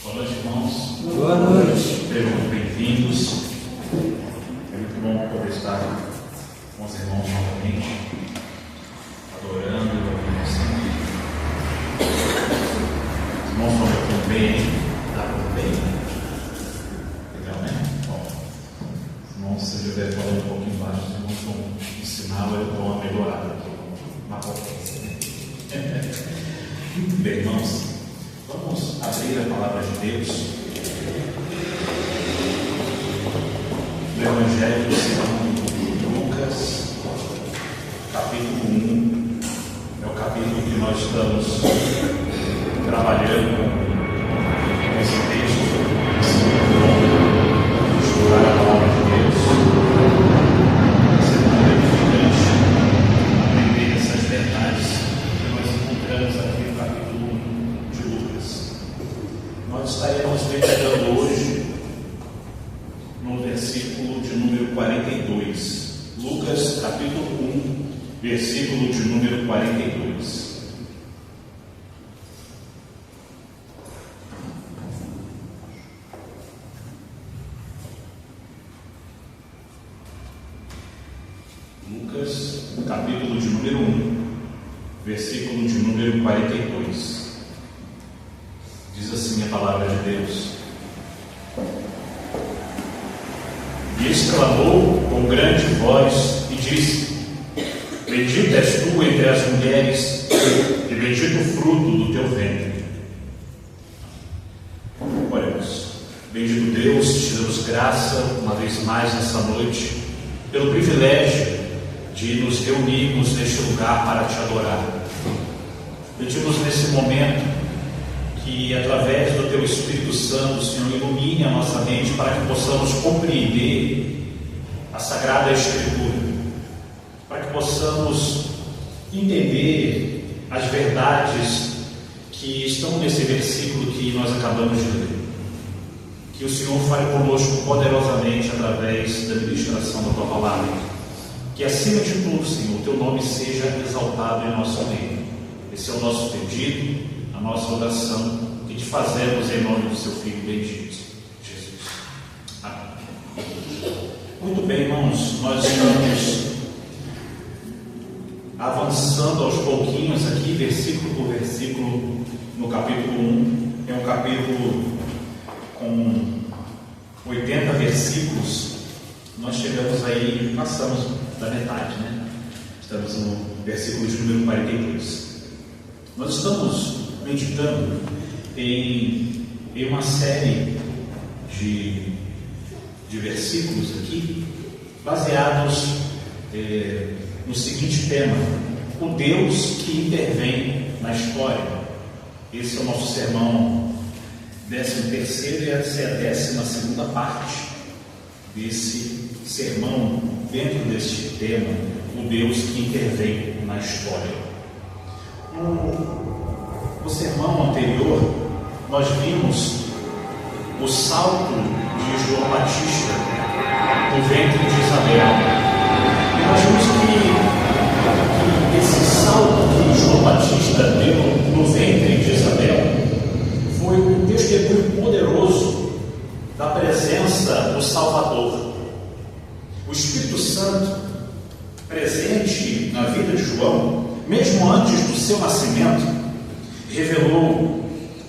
Boa noite, irmãos. Boa noite. Sejam bem-vindos. É muito bom poder estar com os irmãos novamente, adorando e ouvindo o Senhor. Os irmãos estão me ouvindo bem, hein? Dá para ouvir bem? Legal, né? Bom, os irmãos, se eu estiver falando um pouquinho baixo, os irmãos vão ensinar, eu dou uma melhorada na potência. Muito bem, irmãos. Vamos abrir a palavra de Deus no Evangelho segundo Lucas, capítulo 1. É o capítulo que nós estamos trabalhando com esse texto, estudar a palavra de Deus. Vai ser muito edificante aprender essas verdades que nós encontramos aqui no capítulo 1. Nós estaremos meditando hoje no versículo de número 42. Lucas, capítulo 1, versículo de número 42. Lucas, capítulo de número 1, versículo de número 42. Diz assim a palavra de Deus: E exclamou com grande voz e disse: Bendita és tu entre as mulheres, e bendito o fruto do teu ventre. Oremos. Bendito Deus, te damos graça uma vez mais nessa noite, pelo privilégio de nos reunirmos neste lugar para te adorar. Pedimos nesse momento que através do Teu Espírito Santo, Senhor, ilumine a nossa mente para que possamos compreender a Sagrada Escritura, para que possamos entender as verdades que estão nesse versículo que nós acabamos de ler. Que o Senhor fale conosco poderosamente através da ministração da Tua Palavra. Que acima de tudo, Senhor, o Teu nome seja exaltado em nosso meio. Esse é o nosso pedido, a nossa oração, que te fazemos em nome do seu Filho bendito, Jesus. Amém. Muito bem, irmãos, nós estamos avançando aos pouquinhos aqui, versículo por versículo, no capítulo 1. É um capítulo com 80 versículos. Nós chegamos aí, passamos da metade, né? Estamos no versículo de número 42. Nós estamos meditando em uma série de versículos aqui, baseados no seguinte tema: o Deus que intervém na história. Esse é o nosso sermão 13º e essa é a 12ª parte desse sermão dentro deste tema, o Deus que intervém na história. No sermão anterior, nós vimos o salto de João Batista do ventre de Isabel. E nós vimos que esse salto que João Batista deu no ventre de Isabel foi um testemunho poderoso da presença do Salvador. O Espírito Santo, presente na vida de João, mesmo antes do seu nascimento, revelou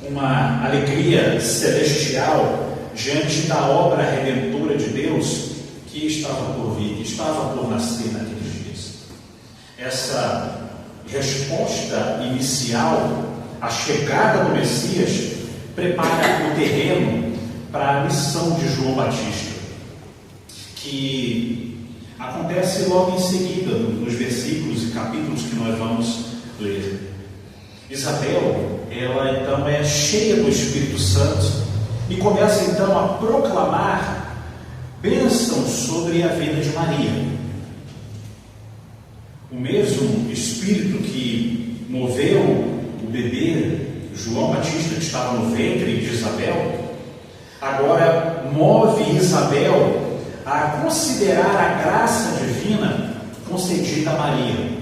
uma alegria celestial diante da obra redentora de Deus que estava por vir, que estava por nascer naqueles dias. Essa resposta inicial, a chegada do Messias, prepara o terreno para a missão de João Batista, que acontece logo em seguida, nos versículos e capítulos que nós vamos ler. Isabel, ela então é cheia do Espírito Santo e começa então a proclamar bênçãos sobre a vida de Maria. O mesmo Espírito que moveu o bebê João Batista, que estava no ventre de Isabel, agora move Isabel a considerar a graça divina concedida a Maria.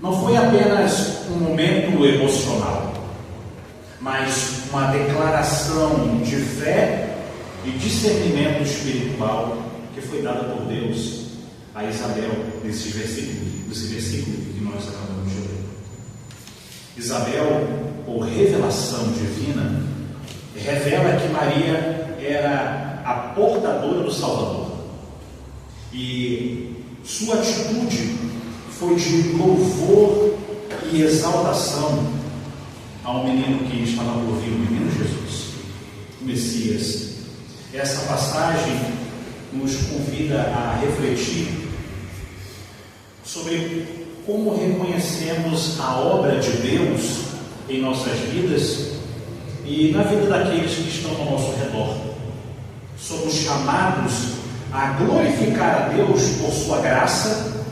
Não foi apenas um momento emocional. mas uma declaração de fé e discernimento espiritual que foi dada por Deus a Isabel, nesse versículo que nós acabamos de ler. Isabel, por revelação divina, revela que Maria era a portadora do Salvador. E sua atitude foi de louvor e exaltação ao menino que estava por vir, o menino Jesus, o Messias. Essa passagem nos convida a refletir sobre como reconhecemos a obra de Deus em nossas vidas e na vida daqueles que estão ao nosso redor. Somos chamados a glorificar a Deus por sua graça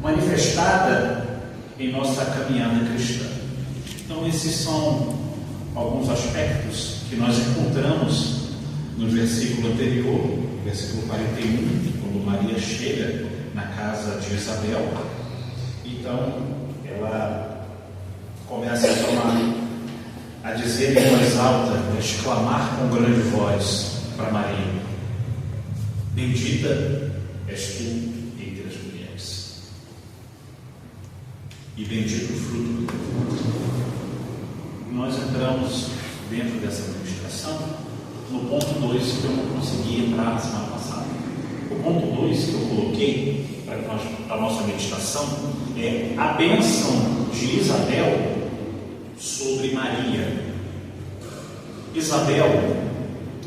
manifestada em nossa caminhada cristã. Então, esses são alguns aspectos que nós encontramos no versículo anterior, versículo 41, quando Maria chega na casa de Isabel. Então, ela começa a dizer em voz alta, a exclamar com grande voz para Maria: bendita és tu entre as mulheres, e bendito o fruto do teu ventre. Nós entramos dentro dessa ministração no ponto 2 que eu não consegui entrar na semana passada. O ponto 2 que eu coloquei para a nossa meditação é a bênção de Isabel sobre Maria. Isabel,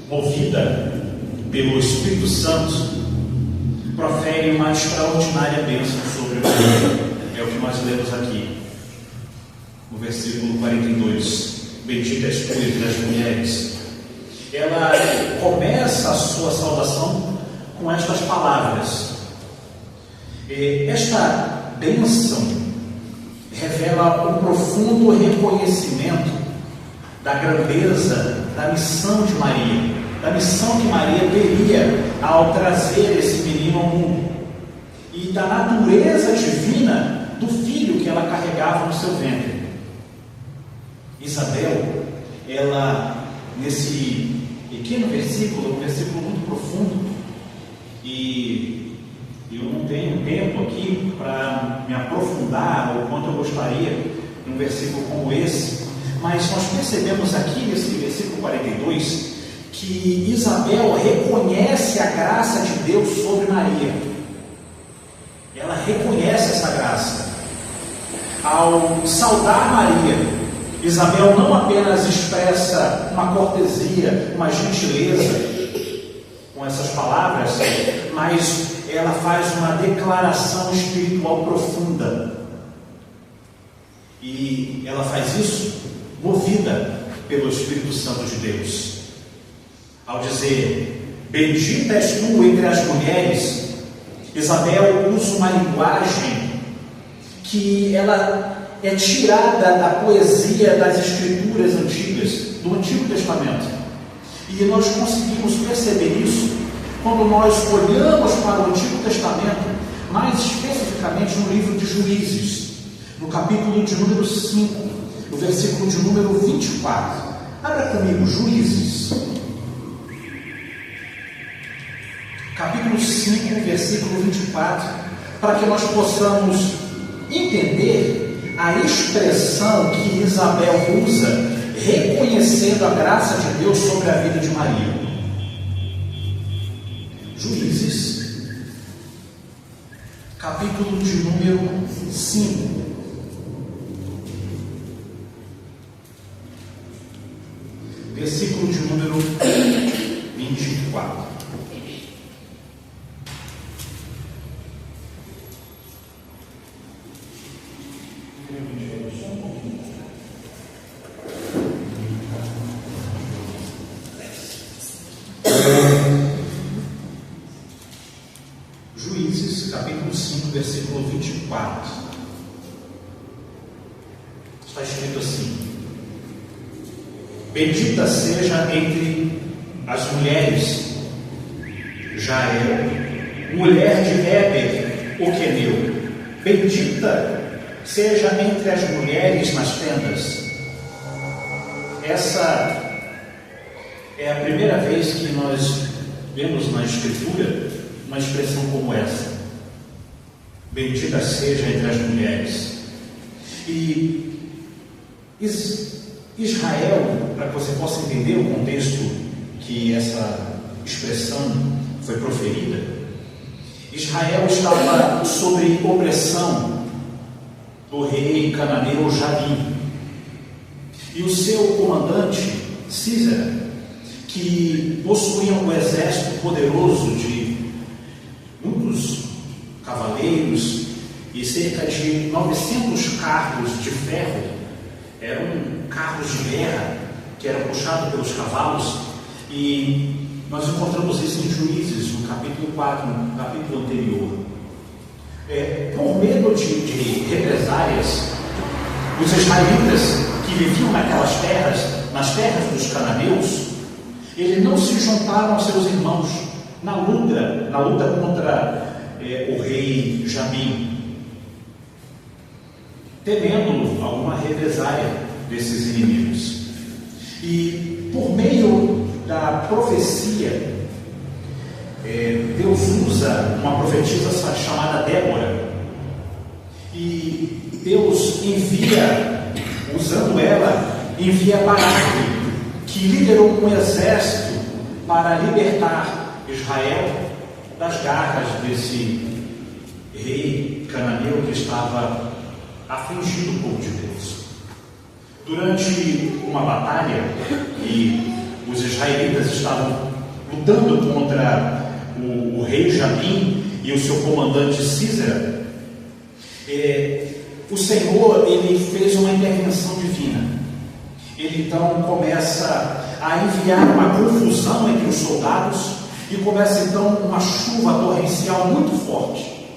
movida pelo Espírito Santo, profere uma extraordinária bênção sobre Maria. É o que nós lemos aqui no versículo 42. Bendita és tu entre as mulheres. Ela começa a sua saudação com estas palavras. Esta bênção revela um profundo reconhecimento da grandeza da missão de Maria, da missão que Maria teria ao trazer esse menino ao mundo, e da natureza divina do filho que ela carregava no seu ventre. Isabel, ela, nesse pequeno versículo, um versículo muito profundo, e eu não tenho tempo aqui para me aprofundar o quanto eu gostaria num versículo como esse, mas nós percebemos aqui nesse versículo 42 que Isabel reconhece a graça de Deus sobre Maria. Ela reconhece essa graça. Ao saudar Maria, Isabel não apenas expressa uma cortesia, uma gentileza com essas palavras, mas ela faz uma declaração espiritual profunda. E ela faz isso movida pelo Espírito Santo de Deus. Ao dizer, bendita és tu entre as mulheres, Isabel usa uma linguagem que ela é tirada da poesia das Escrituras antigas, do Antigo Testamento. E nós conseguimos perceber isso quando nós olhamos para o Antigo Testamento, mais especificamente no livro de Juízes, no capítulo de número 5, no versículo de número 24. Abra comigo, Juízes, capítulo 5, versículo 24, para que nós possamos entender a expressão que Isabel usa, reconhecendo a graça de Deus sobre a vida de Maria. Juízes, capítulo de número 5, versículo de número 24. Juízes, capítulo 5, versículo 24. Está escrito assim: bendita seja entre as mulheres Jael, mulher de Heber, o queneu. Bendita seja entre as mulheres nas tendas. Essa é a primeira vez que nós vemos na Escritura uma expressão como essa: bendita seja entre as mulheres. E Israel, para que você possa entender o contexto que essa expressão foi proferida, Israel estava sob opressão do rei cananeu Jabim. E o seu comandante, Sísera, que possuía um exército poderoso de muitos cavaleiros e cerca de 900 carros de ferro, eram carros de guerra que eram puxados pelos cavalos, e nós encontramos isso em Juízes, no capítulo 4, no capítulo anterior. Por medo de represálias, os israelitas que viviam naquelas terras, nas terras dos cananeus, eles não se juntaram aos seus irmãos na luta contra o rei Jabim, temendo alguma represália desses inimigos. E por meio da profecia, Deus usa uma profetisa chamada Débora, e Deus usando ela, envia Baraque, que liderou um exército para libertar Israel das garras desse rei cananeu que estava afligindo o povo de Deus. Durante uma batalha, e os israelitas estavam lutando contra o rei Jabim e o seu comandante Sísera, o Senhor, ele fez uma intervenção divina. Ele então começa a enviar uma confusão entre os soldados, e começa então uma chuva torrencial muito forte,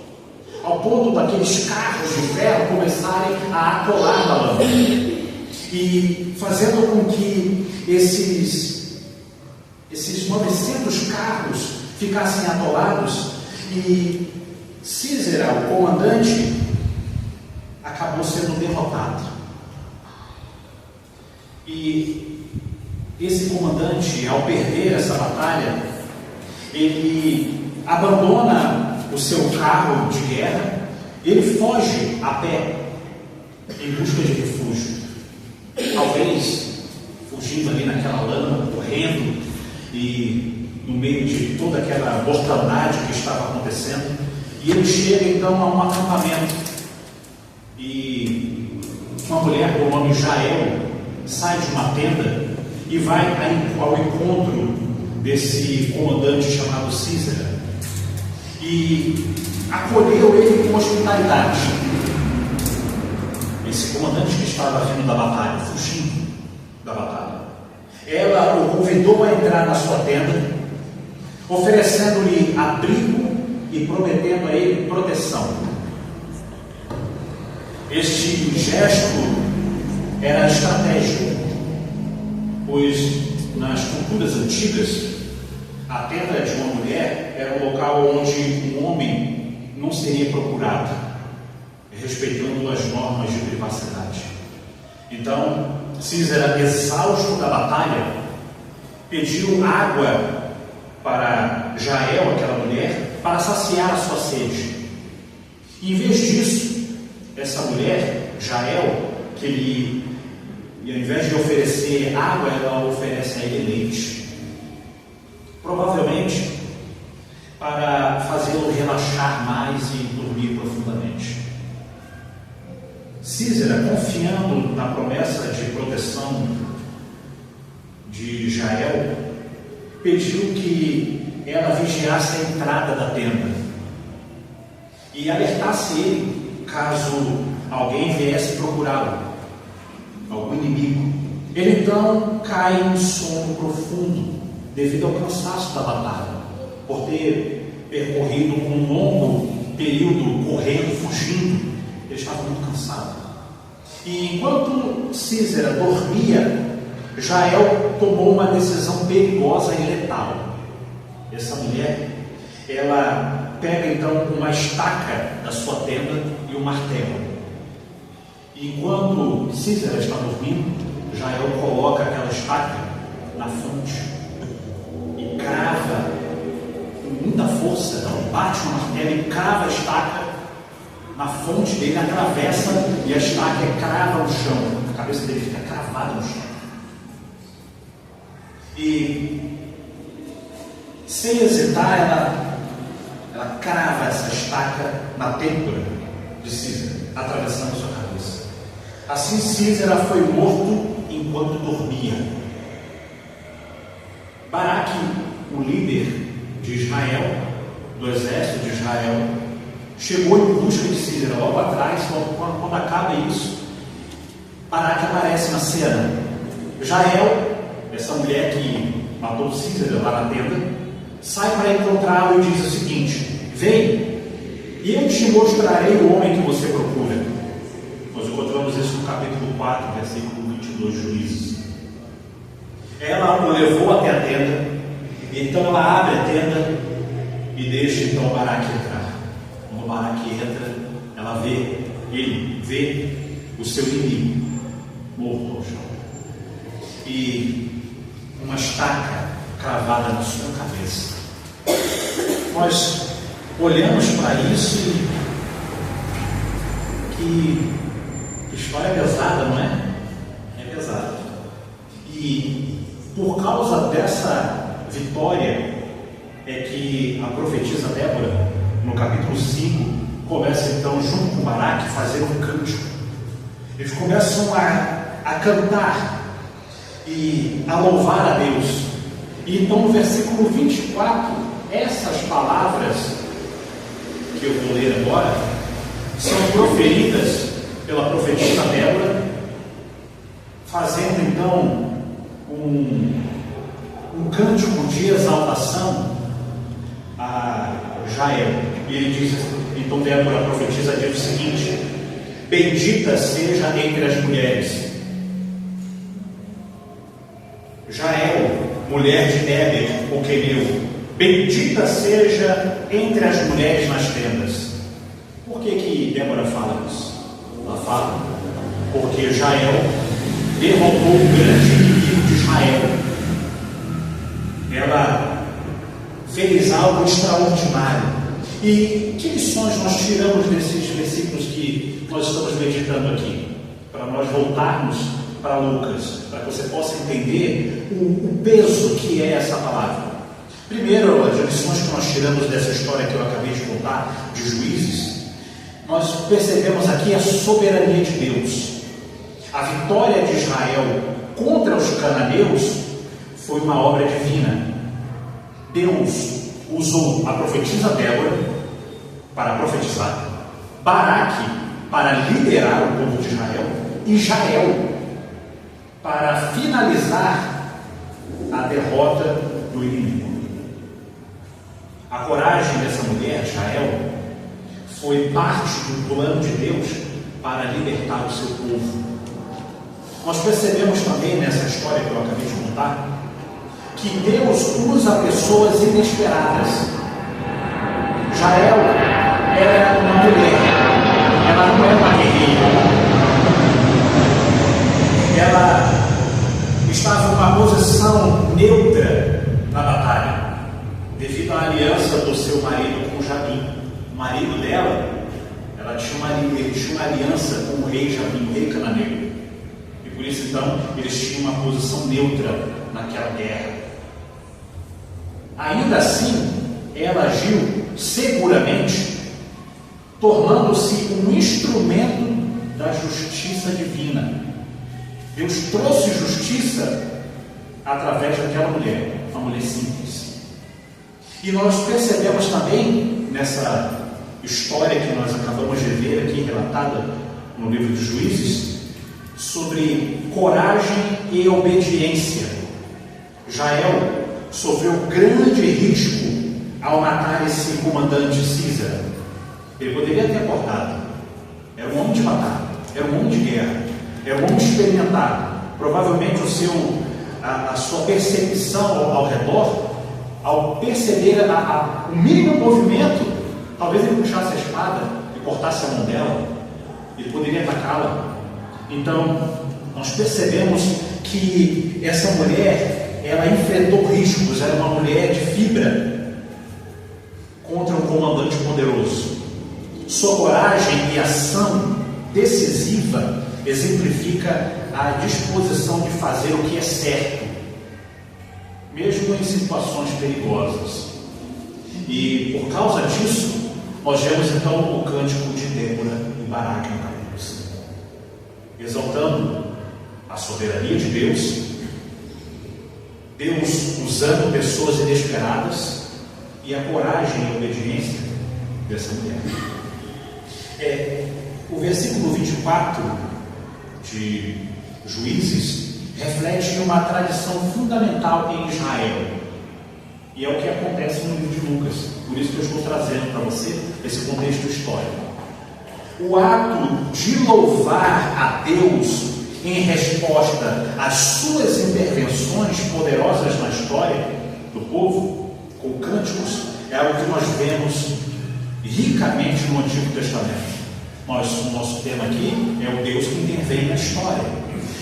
ao ponto daqueles carros de ferro começarem a atolar da lama, e fazendo com que esses 900 carros ficassem atolados, e Sísera, o comandante, acabou sendo derrotado. E esse comandante, ao perder essa batalha, ele abandona o seu carro de guerra, ele foge a pé em busca de refúgio, talvez fugindo ali naquela lama, correndo, e no meio de toda aquela mortandade que estava acontecendo. E ele chega então a um acampamento, e uma mulher com o nome Jael sai de uma tenda e vai ao encontro desse comandante chamado Sísera, e acolheu ele com hospitalidade. Esse comandante que estava vindo da batalha, fugindo da batalha, ela o convidou a entrar na sua tenda, oferecendo-lhe abrigo e prometendo a ele proteção. Este gesto era estratégico, pois nas culturas antigas, a tenda de uma mulher era um local onde um homem não seria procurado, respeitando as normas de privacidade. Então, Sísera, exausto da batalha, pediu água para Jael, aquela mulher, para saciar a sua sede. E, em vez disso, essa mulher, Jael, ao invés de oferecer água, ela oferece a ele leite, provavelmente para fazê-lo relaxar mais e dormir profundamente. Sísera, confiando na promessa de proteção de Jael, pediu que ela vigiasse a entrada da tenda e alertasse ele caso alguém viesse procurá-lo, algum inimigo. Ele então cai em sono profundo devido ao cansaço da batalha, por ter percorrido um longo período correndo, fugindo. Ele estava muito cansado. E enquanto Sísera dormia, Jael tomou uma decisão perigosa e letal. Essa mulher, ela pega então uma estaca da sua tenda e um martelo. E enquanto Sísera está dormindo, Jael coloca aquela estaca na fonte e crava com muita força, bate no martelo e crava a estaca na fonte dele, atravessa e a estaca crava no chão, a cabeça dele fica cravada no chão. E sem hesitar, ela crava essa estaca na têmpora de Císera, atravessando sua cabeça. Assim Císera foi morto enquanto dormia. Baraque, o líder de Israel, do exército de Israel, chegou em busca de Císera. Logo atrás, quando acaba isso, Baraque aparece na cena. Jael, essa mulher que matou Císera lá na tenda, sai para encontrá-lo e diz o seguinte: vem, e eu te mostrarei o homem que você procura. Nós encontramos isso no capítulo 4, versículo 22 de Juízes. Ela o levou até a tenda, então ela abre a tenda e deixa então Baraque entrar. Quando Baraque entra, ela ele vê o seu inimigo morto ao chão e uma estaca cravada na sua cabeça. Nós olhamos para isso e que história pesada, não é? É pesada. E por causa dessa vitória é que a profetisa Débora, no capítulo 5, começa então, junto com Baraque, a fazer um cântico. Eles começam a cantar e a louvar a Deus. E então no versículo 24, essas palavras que eu vou ler agora são proferidas pela profetisa Débora, fazendo então um cântico de exaltação a Jael. E ele diz, então Débora, a profetisa, diz o seguinte: bendita seja entre as mulheres Jael, mulher de Éber, o queneu, bendita seja entre as mulheres nas tendas. Por que Débora fala isso? Ela fala porque Jael derrotou o grande inimigo de Israel. Ela fez algo extraordinário. E que lições nós tiramos desses versículos que nós estamos meditando aqui? Para nós voltarmos para Lucas, para que você possa entender o peso que é essa palavra. Primeiro, as lições que nós tiramos dessa história que eu acabei de contar, de Juízes, nós percebemos aqui a soberania de Deus. A vitória de Israel contra os cananeus foi uma obra divina. Deus usou a profetisa Débora para profetizar, Baraque para liderar o povo de Israel e Jael para finalizar a derrota do inimigo. A coragem dessa mulher, Jael, foi parte do plano de Deus para libertar o seu povo. Nós percebemos também nessa história que eu acabei de contar que Deus usa pessoas inesperadas. Jael era uma mulher, ela não é uma guerreira. Ela estava em uma posição neutra na batalha, devido à aliança do seu marido com Jabim. O marido dela, ele tinha uma aliança com o rei Jabim, o rei cananeu. E por isso então, eles tinham uma posição neutra naquela guerra. Ainda assim, ela agiu seguramente, tornando-se um instrumento da justiça divina. Deus trouxe justiça através daquela mulher, uma mulher simples. E nós percebemos também nessa história que nós acabamos de ver aqui, relatada no livro de Juízes, sobre coragem e obediência. Jael sofreu grande risco ao matar esse comandante Císera. Ele poderia ter abortado. Era um homem de batalha, era um homem de guerra, era um homem experimentado. Provavelmente a sua percepção ao redor, ao perceber o mínimo movimento, talvez ele puxasse a espada e cortasse a mão dela, ele poderia atacá-la. Então, nós percebemos que essa mulher, ela enfrentou riscos, era uma mulher de fibra contra um comandante poderoso. Sua coragem e ação decisiva exemplifica a disposição de fazer o que é certo, mesmo em situações perigosas. E por causa disso, nós vemos então o cântico de Débora e Baraque no capítulo 5, exaltando a soberania de Deus, Deus usando pessoas inesperadas e a coragem e a obediência dessa mulher. O versículo 24 de Juízes reflete uma tradição fundamental em Israel, e é o que acontece no livro de Lucas. Por isso que eu estou trazendo para você esse contexto histórico. O ato de louvar a Deus em resposta às suas intervenções poderosas na história do povo, com cânticos, é algo que nós vemos ricamente no Antigo Testamento. O nosso tema aqui é o Deus que intervém na história.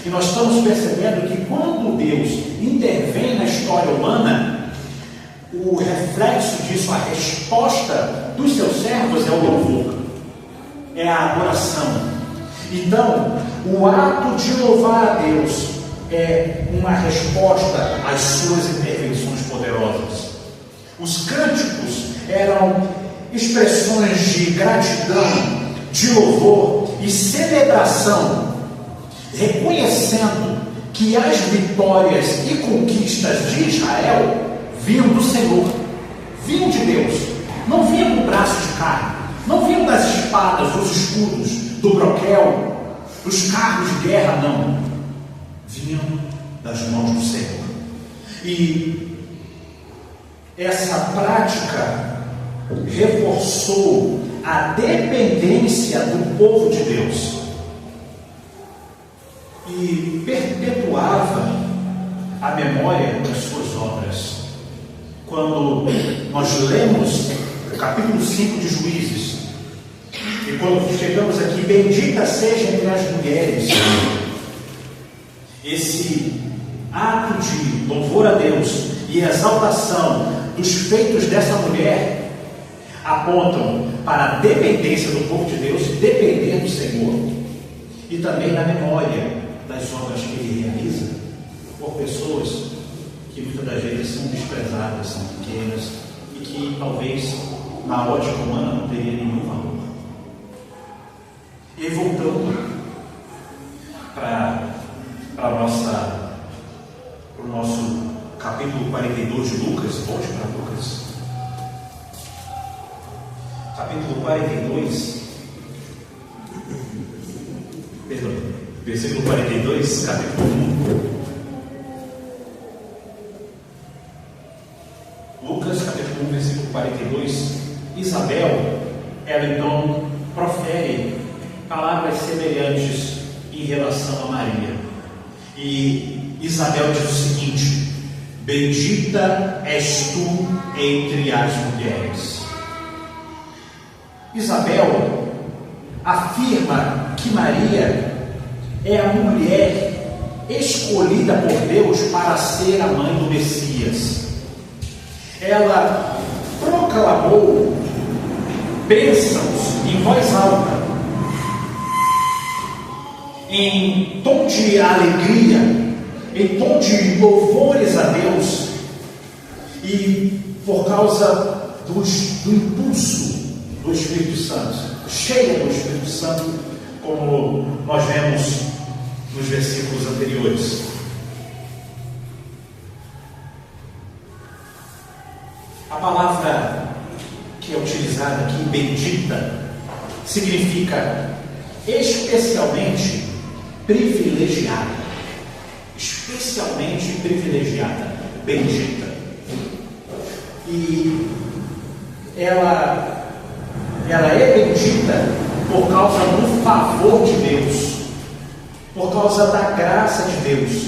E nós estamos percebendo que quando Deus intervém na história humana, o reflexo disso, a resposta dos seus servos é o louvor, é a adoração. Então, o ato de louvar a Deus é uma resposta às suas intervenções poderosas. Os cânticos eram expressões de gratidão, de louvor e celebração, reconhecendo que as vitórias e conquistas de Israel vinham do Senhor, vinham de Deus, não vinham do braço de carne, não vinham das espadas, dos escudos, do broquel, dos carros de guerra, não, vinham das mãos do Senhor. E essa prática reforçou a dependência do povo de Deus e perpetuava a memória das suas obras. Quando nós lemos o capítulo 5 de Juízes, e quando chegamos aqui, bendita seja entre as mulheres, esse ato de louvor a Deus e exaltação dos feitos dessa mulher apontam para a dependência do povo de Deus, depender do Senhor, e também na memória das obras que Ele realiza por pessoas que muitas das vezes são desprezadas, são pequenas e que talvez na ótica humana não teria nenhum valor. E voltando para o nosso capítulo 42 de Lucas, volte para Lucas, capítulo 42, perdão, versículo 42, capítulo 1. Lucas, capítulo 1, versículo 42. Isabel, ela então profere palavras semelhantes em relação a Maria. E Isabel diz o seguinte: bendita és tu entre as mulheres. Isabel afirma que Maria é a mulher escolhida por Deus para ser a mãe do Messias. Ela proclamou bênçãos em voz alta, em tom de alegria, em tom de louvores a Deus, e por causa do impulso do Espírito Santo, cheia do Espírito Santo, como nós vemos nos versículos anteriores. A palavra que é utilizada aqui, bendita, significa especialmente privilegiada. Especialmente privilegiada, bendita. E ela é bendita por causa do favor de Deus, por causa da graça de Deus.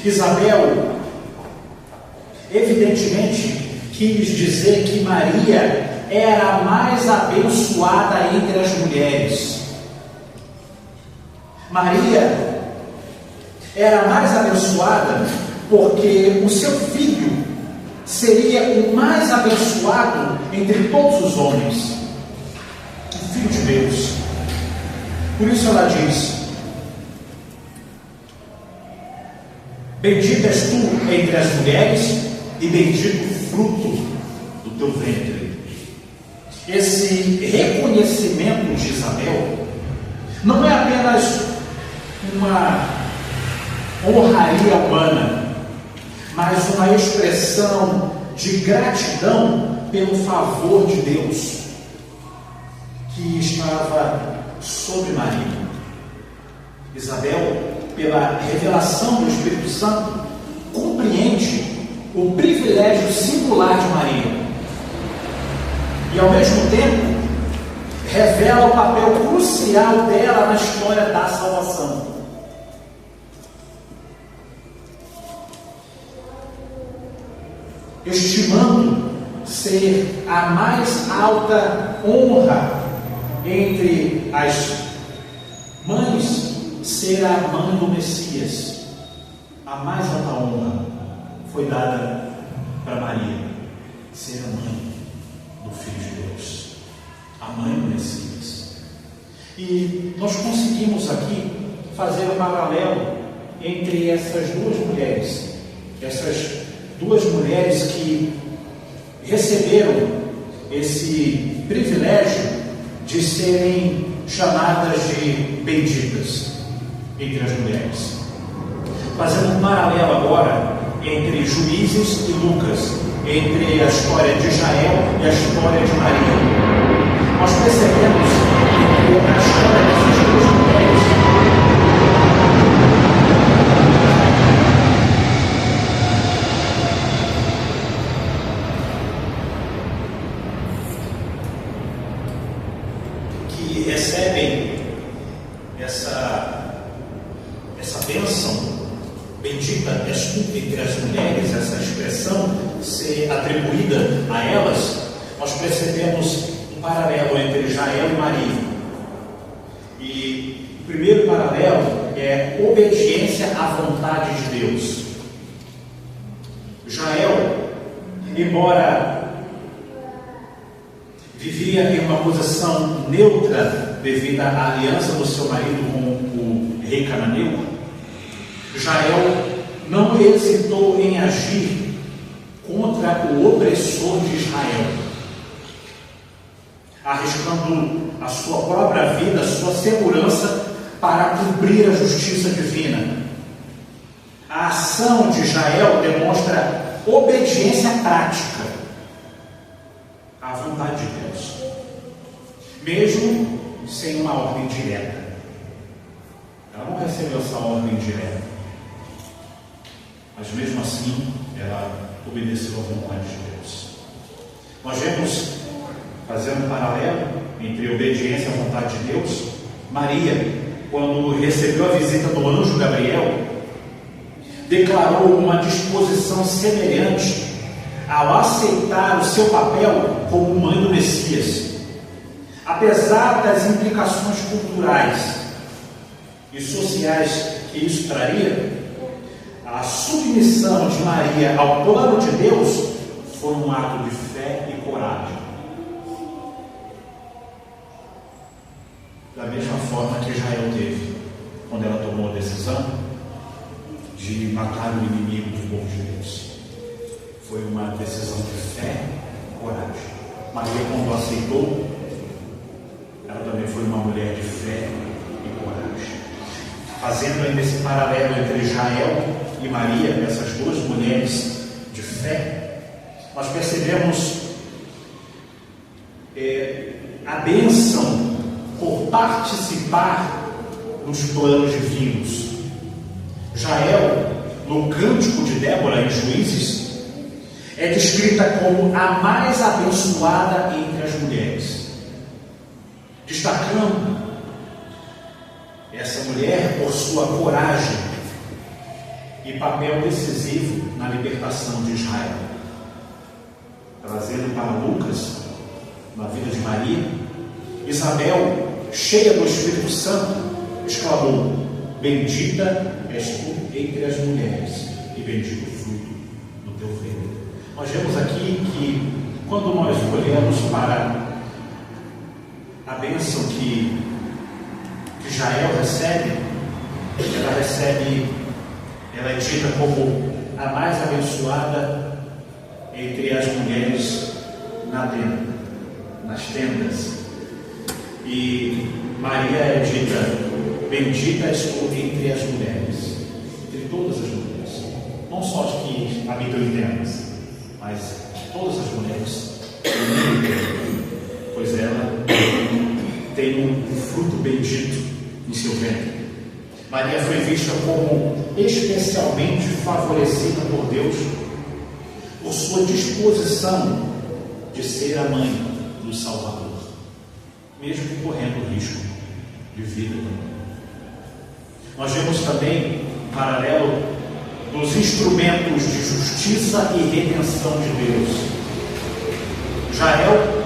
Isabel, evidentemente, quis dizer que Maria era a mais abençoada entre as mulheres. Maria era mais abençoada porque o seu filho seria o mais abençoado entre todos os homens, o Filho de Deus. Por isso ela diz: bendita és tu entre as mulheres, e bendito o fruto do teu ventre. Esse reconhecimento de Isabel não é apenas uma honraria humana, mas uma expressão de gratidão pelo favor de Deus que estava sobre Maria. Isabel, pela revelação do Espírito Santo, compreende o privilégio singular de Maria e, ao mesmo tempo, revela o papel crucial dela na história da salvação. Estimando ser a mais alta honra entre as mães, ser a mãe do Messias. A mais alta honra foi dada para Maria, ser a mãe do Filho de Deus, a mãe do Messias. E nós conseguimos aqui fazer um paralelo entre essas duas mulheres que receberam esse privilégio de serem chamadas de benditas entre as mulheres. Fazendo um paralelo agora entre Juízes e Lucas, entre a história de Israel e a história de Maria. Nós percebemos que na história dessas duas mulheres, que recebem essa bênção, bendita és tu entre as mulheres, essa expressão ser atribuída a elas, nós percebemos um paralelo entre Israel e Maria. E o primeiro paralelo é obediência à vontade de Deus. Israel, embora vivia em uma posição neutra devido à aliança do seu marido com o rei cananeu, Israel não hesitou em agir contra o opressor de Israel, arriscando a sua própria vida, a sua segurança para cumprir a justiça divina. A ação de Israel demonstra obediência prática à vontade de Deus, mesmo sem uma ordem direta. Ela não recebeu essa ordem direta, mas mesmo assim ela obedeceu à vontade de Deus. Nós vemos, fazendo um paralelo entre obediência à vontade de Deus, Maria, quando recebeu a visita do anjo Gabriel, declarou uma disposição semelhante ao aceitar o seu papel como mãe do Messias. Apesar das implicações culturais e sociais que isso traria, a submissão de Maria ao plano de Deus foi um ato de fé e coragem. Da mesma forma que Israel teve, quando ela tomou a decisão de matar o inimigo do povo de Deus. Foi uma decisão de fé e coragem. Maria, quando aceitou, ela também foi uma mulher de fé e coragem. Fazendo ainda esse paralelo entre Israel e Maria, essas duas mulheres de fé, nós percebemos a bênção por participar nos planos divinos. Jael, no Cântico de Débora em Juízes, é descrita como a mais abençoada entre as mulheres, destacando essa mulher por sua coragem e papel decisivo na libertação de Israel. Trazendo para Lucas, na vida de Maria, Isabel, cheia do Espírito Santo, exclamou: bendita és tu entre as mulheres, e bendito o fruto do teu ventre. Nós vemos aqui que, quando nós olhamos para a bênção que Jael recebe, ela é dita como a mais abençoada entre as mulheres nas tendas. E Maria é dita, bendita és tu entre as mulheres, entre todas as mulheres, não só as que habitam em tendas, mas todas as mulheres, pois ela tem um fruto bendito no seu ventre. Maria foi vista como especialmente favorecida por Deus, por sua disposição de ser a mãe do Salvador, mesmo correndo risco de vida. Nós vemos também um paralelo dos instrumentos de justiça e redenção de Deus. Jael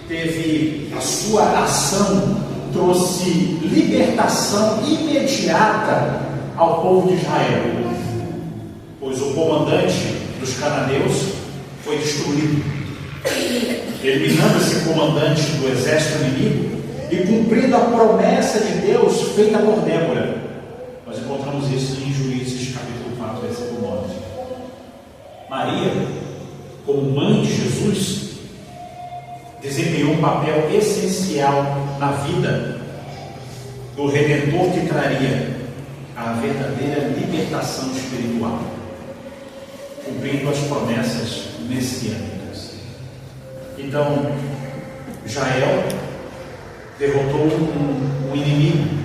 teve a sua ação, trouxe libertação imediata ao povo de Israel, pois o comandante dos cananeus foi destruído, eliminando esse comandante do exército inimigo e cumprindo a promessa de Deus feita por Débora. Nós encontramos isso em Juízes capítulo 4, versículo 9. Maria, como mãe de Jesus, desempenhou um papel essencial na vida do Redentor que traria a verdadeira libertação espiritual, cumprindo as promessas messiânicas. Então, Jael derrotou um inimigo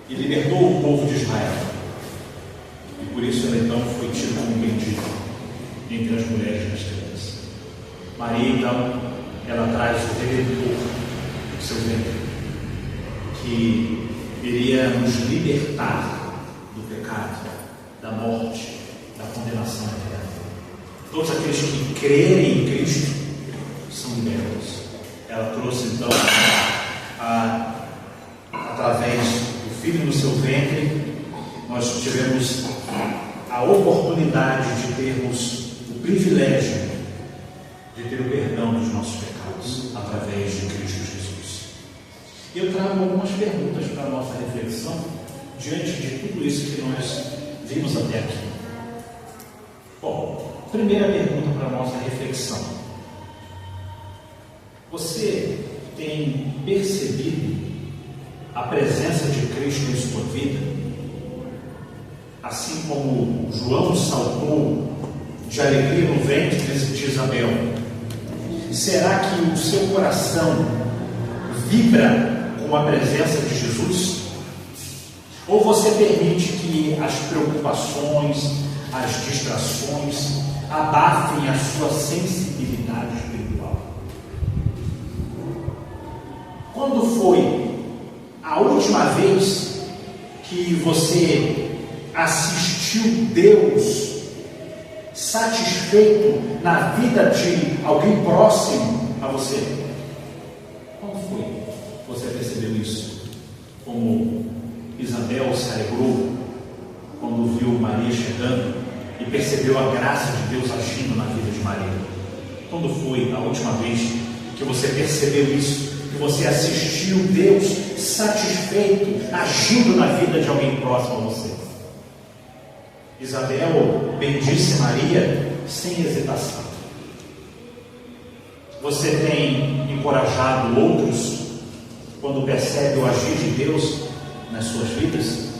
e libertou o povo de Israel. E por isso ela então foi tida como bendita entre as mulheres das tendas. Maria, então, ela traz o Redentor do seu ventre, que iria nos libertar do pecado, da morte, da condenação eterna. Todos aqueles que crerem em Cristo são libertos. Ela trouxe, então, através do Filho no seu ventre, nós tivemos a oportunidade de termos o privilégio de ter o perdão dos nossos pecados através de Cristo Jesus. Eu trago algumas perguntas para a nossa reflexão diante de tudo isso que nós vimos até aqui. Bom, primeira pergunta para a nossa reflexão: você tem percebido a presença de Cristo em sua vida? Assim como João saltou de alegria no ventre de Isabel, será que o seu coração vibra com a presença de Jesus? Ou você permite que as preocupações, as distrações abafem a sua sensibilidade espiritual? Quando foi a última vez que você assistiu Deus satisfeito na vida de alguém próximo a você? Quando foi que você percebeu isso? Como Isabel se alegrou quando viu Maria chegando e percebeu a graça de Deus agindo na vida de Maria. Quando foi a última vez que você percebeu isso? Que você assistiu Deus satisfeito agindo na vida de alguém próximo a você? Isabel bendisse Maria sem hesitação. Você tem encorajado outros quando percebe o agir de Deus nas suas vidas?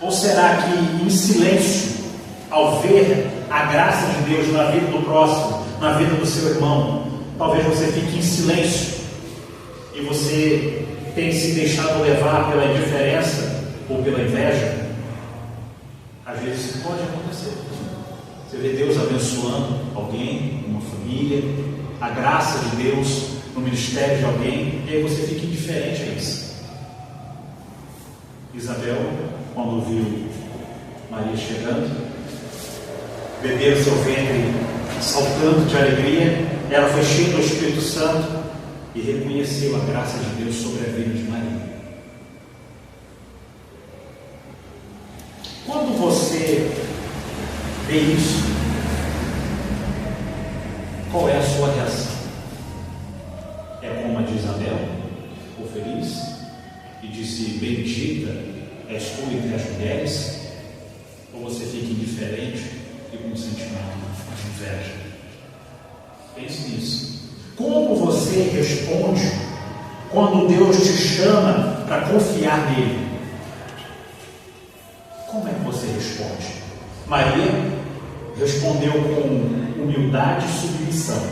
Ou será que em silêncio, ao ver a graça de Deus na vida do próximo, na vida do seu irmão, talvez você fique em silêncio e você tem se deixado levar pela indiferença ou pela inveja? Às vezes isso pode acontecer. Você vê Deus abençoando alguém, uma família, a graça de Deus no ministério de alguém, e aí você fica indiferente a isso. Isabel, quando viu Maria chegando, bebê no seu ventre saltando de alegria, ela foi cheia do Espírito Santo e reconheceu a graça de Deus sobre a vida de Maria. Quando você vê isso, qual é a sua reação? É como a de Isabel, ficou feliz e disse: bendita és tu entre as mulheres? Ou você fica indiferente e com um sentimento de inveja? Pense nisso. Como você responde quando Deus te chama para confiar nele? Como é que você responde? Maria respondeu com humildade e submissão.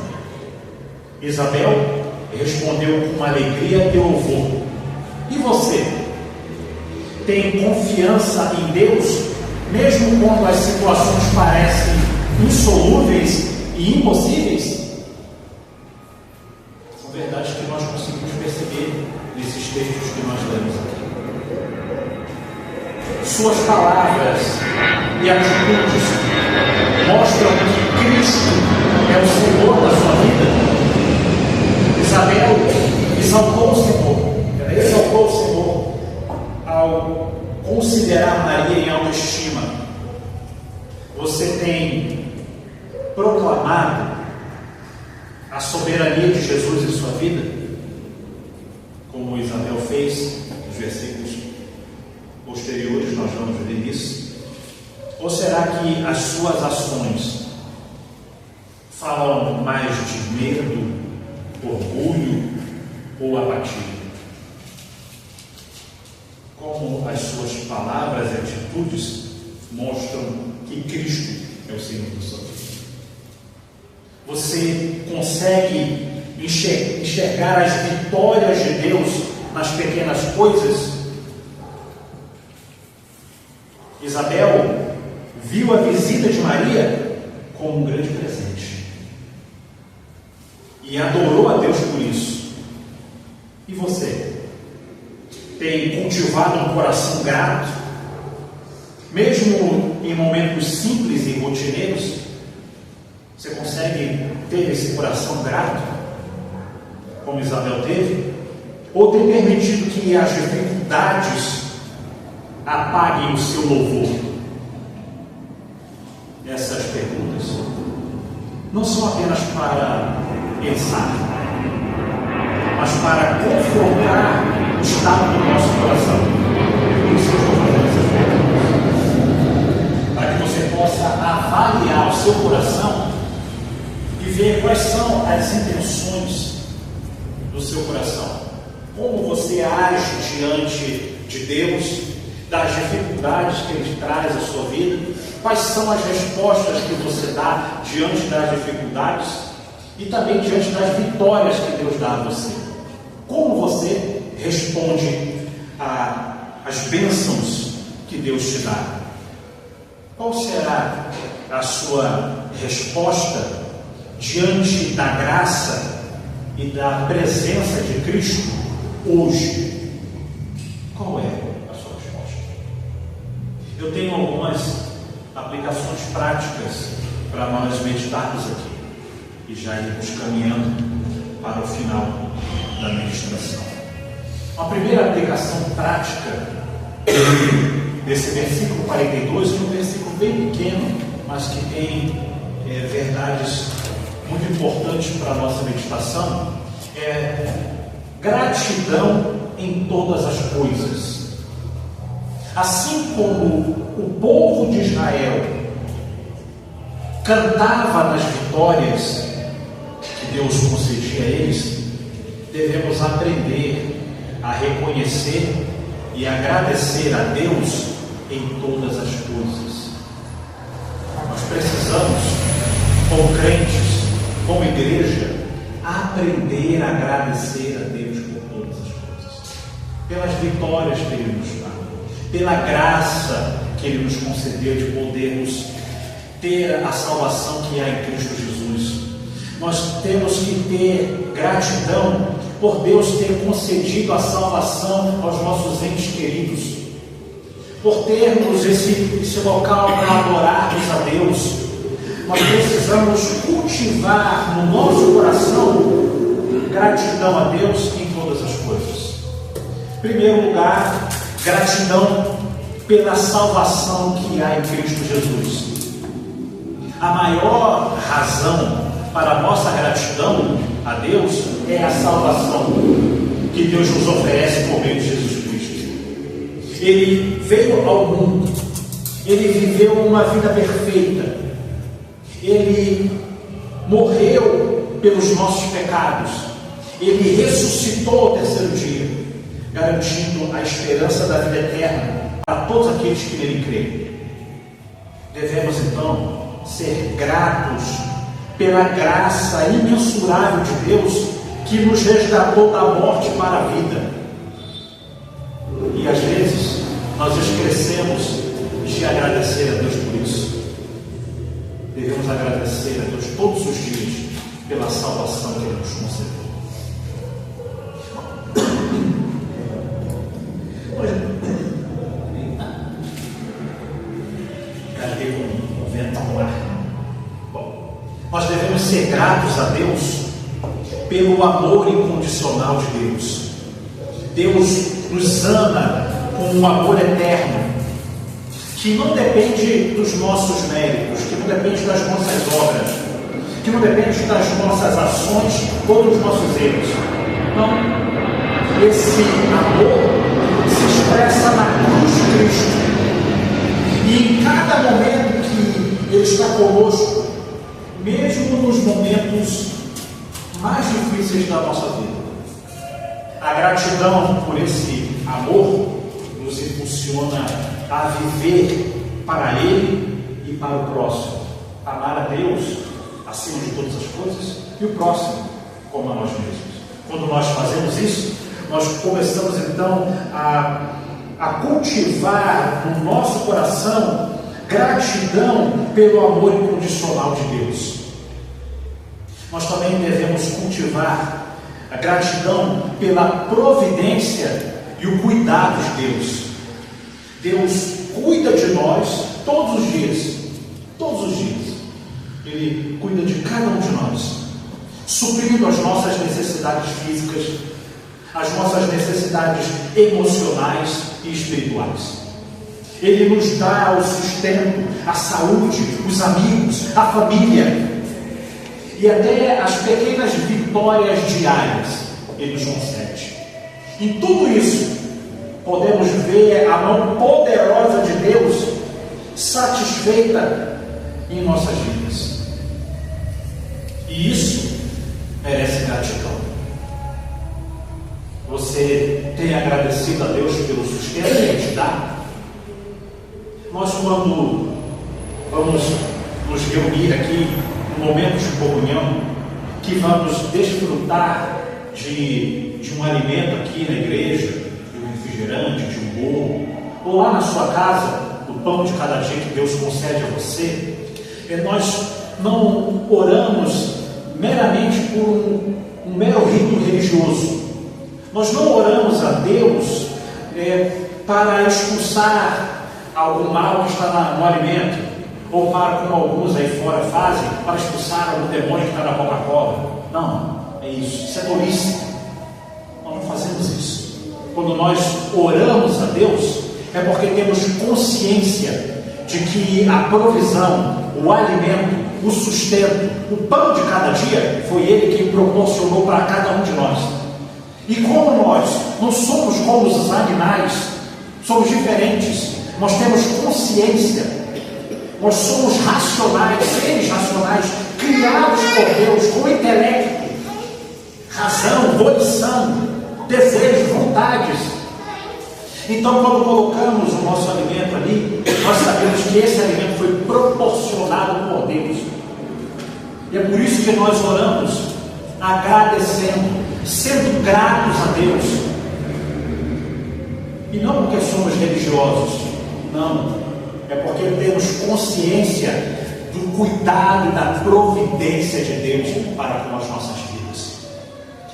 Isabel respondeu com alegria e louvor. E você? Tem confiança em Deus, mesmo quando as situações parecem insolúveis e impossíveis? São verdades que nós conseguimos perceber nesses textos que nós lemos aqui. Suas palavras e atitudes mostram que Cristo é o Senhor da sua vida. Isabel exaltou o Senhor, ela exaltou o Senhor ao considerar Maria em autoestima. Você tem proclamado a soberania de Jesus em sua vida, como Isabel fez nos versículos posteriores, nós vamos ver isso? Ou será que as suas ações falam mais de medo, orgulho ou apatia? Como as suas palavras e atitudes mostram que Cristo é o Senhor da sua vida? Você consegue enxergar as vitórias de Deus nas pequenas coisas? Isabel viu a visita de Maria como um grande presente e adorou a Deus por isso. E você? Tem cultivado um coração grato, mesmo em momentos simples e rotineiros? Você consegue ter esse coração grato, como Isabel teve? Ou tem permitido que as dificuldades apaguem o seu louvor? Essas perguntas não são apenas para pensar, mas para confrontar o estado do nosso coração. Por isso eu estou fazendo essas perguntas, para que você possa avaliar o seu coração e ver quais são as intenções do seu coração. Como você age diante de Deus, das dificuldades que Ele traz à sua vida, quais são as respostas que você dá diante das dificuldades e também diante das vitórias que Deus dá a você. Como você responde às bênçãos que Deus te dá? Qual será a sua resposta diante da graça e da presença de Cristo hoje? Qual é a sua resposta? Eu tenho algumas aplicações práticas para nós meditarmos aqui e já irmos caminhando para o final da ministração. A primeira aplicação prática desse versículo 42 é um versículo bem pequeno, mas que tem verdades muito importantes para a nossa meditação. É gratidão em todas as coisas. Assim como o povo de Israel cantava nas vitórias que Deus concedia a eles, devemos aprender a reconhecer e agradecer a Deus em todas as coisas. Nós precisamos, como crentes, como igreja, aprender a agradecer a Deus por todas as coisas, pelas vitórias que Ele nos dá, pela graça que Ele nos concedeu de podermos ter a salvação que há em Cristo Jesus. Nós temos que ter gratidão por Deus ter concedido a salvação aos nossos entes queridos, por termos esse local para adorarmos a Deus. Nós precisamos cultivar no nosso coração gratidão a Deus em todas as coisas. Em primeiro lugar, gratidão pela salvação que há em Cristo Jesus. A maior razão para a nossa gratidão a Deus é a salvação que Deus nos oferece por meio de Jesus Cristo. Ele veio ao mundo, ele viveu uma vida perfeita, ele morreu pelos nossos pecados, ele ressuscitou ao terceiro dia, garantindo a esperança da vida eterna para todos aqueles que nele creem. Devemos então ser gratos pela graça imensurável de Deus que nos resgatou da morte para a vida. E às vezes nós esquecemos de agradecer a Deus por isso. Devemos agradecer a Deus todos os dias pela salvação que Ele nos concedeu. Cadê o vento no ar? Bom, nós devemos ser gratos a Deus pelo amor incondicional de Deus. Deus nos ama com um amor eterno, que não depende dos nossos méritos, que não depende das nossas obras, que não depende das nossas ações ou dos nossos erros. Não. Esse amor se expressa na cruz de Cristo. E em cada momento que Ele está conosco, mesmo nos momentos mais difíceis da nossa vida, a gratidão por esse amor nos impulsiona a viver para Ele e para o próximo. Amar a Deus acima de todas as coisas e o próximo como a nós mesmos. Quando nós fazemos isso, nós começamos então a cultivar no nosso coração gratidão pelo amor incondicional de Deus. Nós também devemos cultivar a gratidão pela providência e o cuidado de Deus. Deus cuida de nós todos os dias. Todos os dias. Ele cuida de cada um de nós, suprindo as nossas necessidades físicas, as nossas necessidades emocionais e espirituais. Ele nos dá o sustento, a saúde, os amigos, a família e até as pequenas vitórias diárias Ele nos concede. Em tudo isso, podemos ver a mão poderosa de Deus satisfeita em nossas vidas. E isso merece gratidão. Você tem agradecido a Deus pelo sustento que Ele te dá? Nós, quando vamos nos reunir aqui, em momentos de comunhão, que vamos desfrutar de um alimento aqui na igreja, de um refrigerante, de um bolo, ou lá na sua casa, o pão de cada dia que Deus concede a você, nós não oramos meramente por um mero rito religioso. Nós não oramos a Deus para expulsar algum mal que está no alimento, ou para, como alguns aí fora fazem, para expulsar algum demônio que está na Coca-Cola. Não, é isso. Isso é tolice. Nós não fazemos isso. Quando nós oramos a Deus, é porque temos consciência de que a provisão, o alimento, o sustento, o pão de cada dia, foi Ele que proporcionou para cada um de nós. E como nós não somos como os animais, somos diferentes, nós temos consciência, nós somos racionais, seres racionais, criados por Deus com intelecto, razão, volição, desejos, vontades. Então, quando colocamos o nosso alimento ali, nós sabemos que esse alimento foi proporcionado por Deus. E é por isso que nós oramos agradecendo, sendo gratos a Deus. E não porque somos religiosos, não. É porque temos consciência do cuidado e da providência de Deus para com as nossas vidas.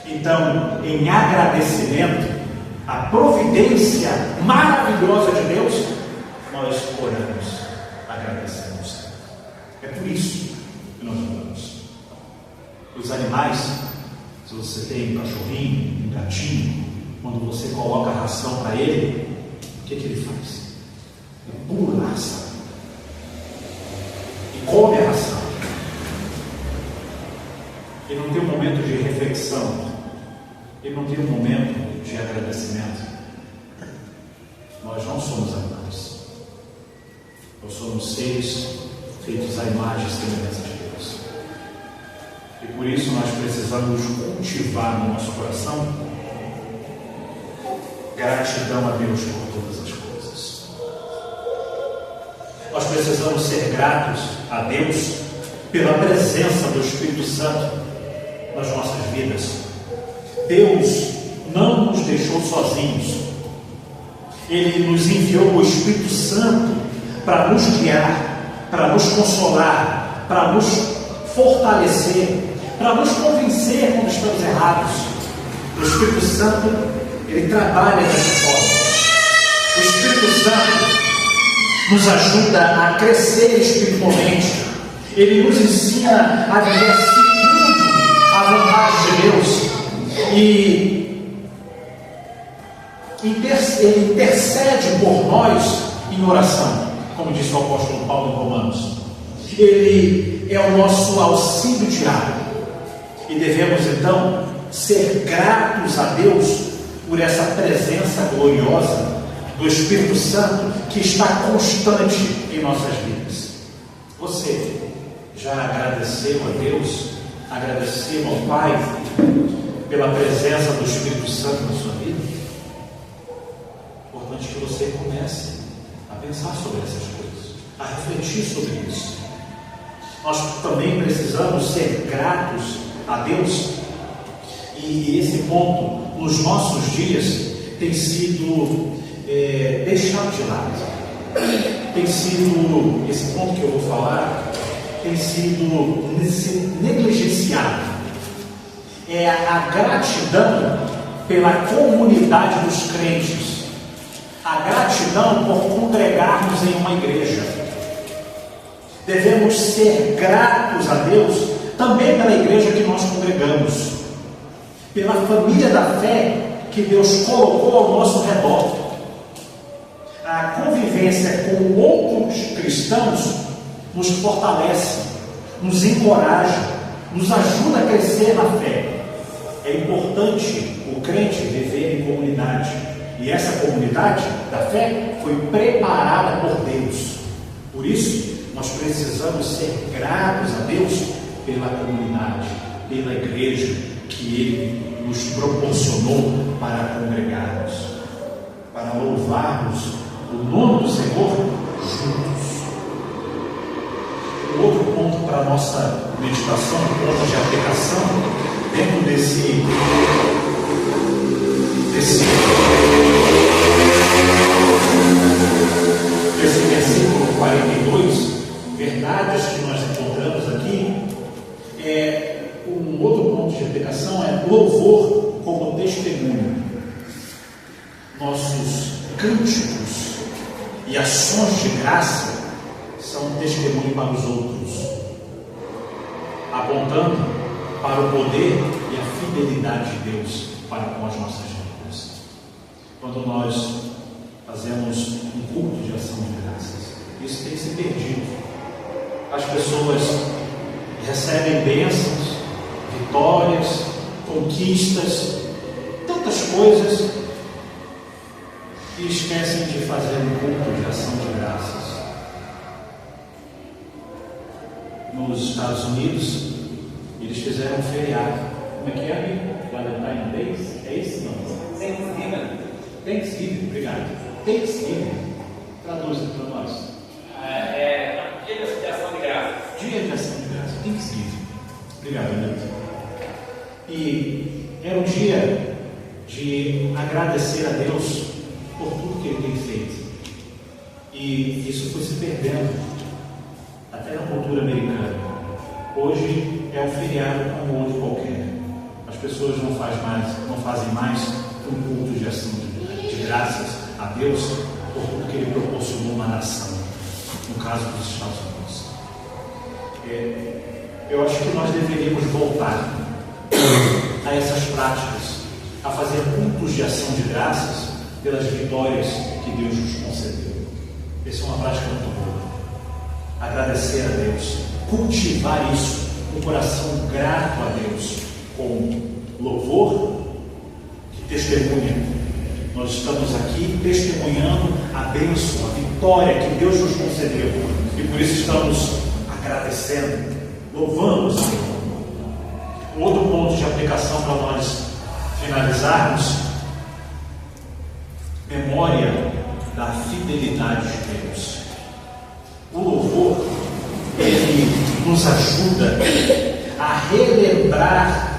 Então, em agradecimento, a providência maravilhosa de Deus, nós oramos, agradecemos. É por isso que nós oramos. Os animais, se você tem um cachorrinho, um gatinho, quando você coloca a ração para ele, o que ele faz? pula a ração e come a ração. Ele não tem um momento de reflexão, ele não tem um momento de agradecimento. Nós não somos animais, nós somos seres feitos à imagem e semelhança de Deus. E por isso nós precisamos cultivar no nosso coração gratidão a Deus por todas as coisas. Nós precisamos ser gratos a Deus pela presença do Espírito Santo nas nossas vidas. Deus não nos deixou sozinhos. Ele nos enviou o Espírito Santo para nos guiar, para nos consolar, para nos fortalecer, para nos convencer quando estamos errados. O Espírito Santo, ele trabalha dessa forma. O Espírito Santo nos ajuda a crescer espiritualmente. Ele nos ensina a viver segundo a vontade de Deus. E ele intercede por nós em oração, como disse o apóstolo Paulo em Romanos. Ele é o nosso auxílio diário. E devemos então ser gratos a Deus por essa presença gloriosa do Espírito Santo que está constante em nossas vidas. Você já agradeceu a Deus, agradeceu ao Pai pela presença do Espírito Santo na sua vida? É importante que você comece a pensar sobre essas coisas, a refletir sobre isso. Nós também precisamos ser gratos a Deus, e esse ponto nos nossos dias tem sido deixado de lado. Tem sido, esse ponto que eu vou falar, tem sido negligenciado. É a gratidão pela comunidade dos crentes, a gratidão por congregarmos em uma igreja. Devemos ser gratos a Deus também pela igreja que nós congregamos, pela família da fé que Deus colocou ao nosso redor. A convivência com outros cristãos nos fortalece, nos encoraja, nos ajuda a crescer na fé. É importante o crente viver em comunidade, e essa comunidade da fé foi preparada por Deus. Por isso, nós precisamos ser gratos a Deus pela comunidade, pela igreja que Ele nos proporcionou para congregarmos, para louvarmos o nome do Senhor juntos. Um outro ponto para a nossa meditação, um ponto de aplicação, dentro desse versículo 42, verdades que nós encontramos aqui, um outro ponto de aplicação é louvor como testemunho. Nossos cânticos e ações de graça são um testemunho para os outros, apontando para o poder e a fidelidade de Deus para com as nossas vidas. Quando nós fazemos um culto de ação de graças, isso tem se perdido. As pessoas recebem bênçãos, vitórias, conquistas, tantas coisas, e esquecem de fazer um culto de ação de graças. Nos Estados Unidos, eles fizeram um feriado. Como é que é, amigo? Valentine Days? É isso? Não? Thanksgiving, obrigado. Thanksgiving. Traduza para nós. Dia de ação de graça. Dia de ação de graça. Thanksgiving. Obrigado, amigo. E era um dia de agradecer a Deus por tudo que Ele tem feito. E isso foi se perdendo até na cultura americana. Hoje é um feriado como outro qualquer. As pessoas não fazem mais um culto de ação de graças a Deus por tudo que Ele proporcionou uma nação, no caso dos Estados Unidos. Eu acho que nós deveríamos voltar a essas práticas, a fazer cultos de ação de graças pelas vitórias que Deus nos concedeu. Essa é uma prática muito boa. Agradecer a Deus, cultivar isso, um coração grato a Deus, com louvor que testemunha. Nós estamos aqui testemunhando a bênção, a vitória que Deus nos concedeu, e por isso estamos agradecendo, louvando o Senhor. Outro ponto de aplicação para nós finalizarmos: memória da fidelidade de Deus. O louvor, ele nos ajuda a relembrar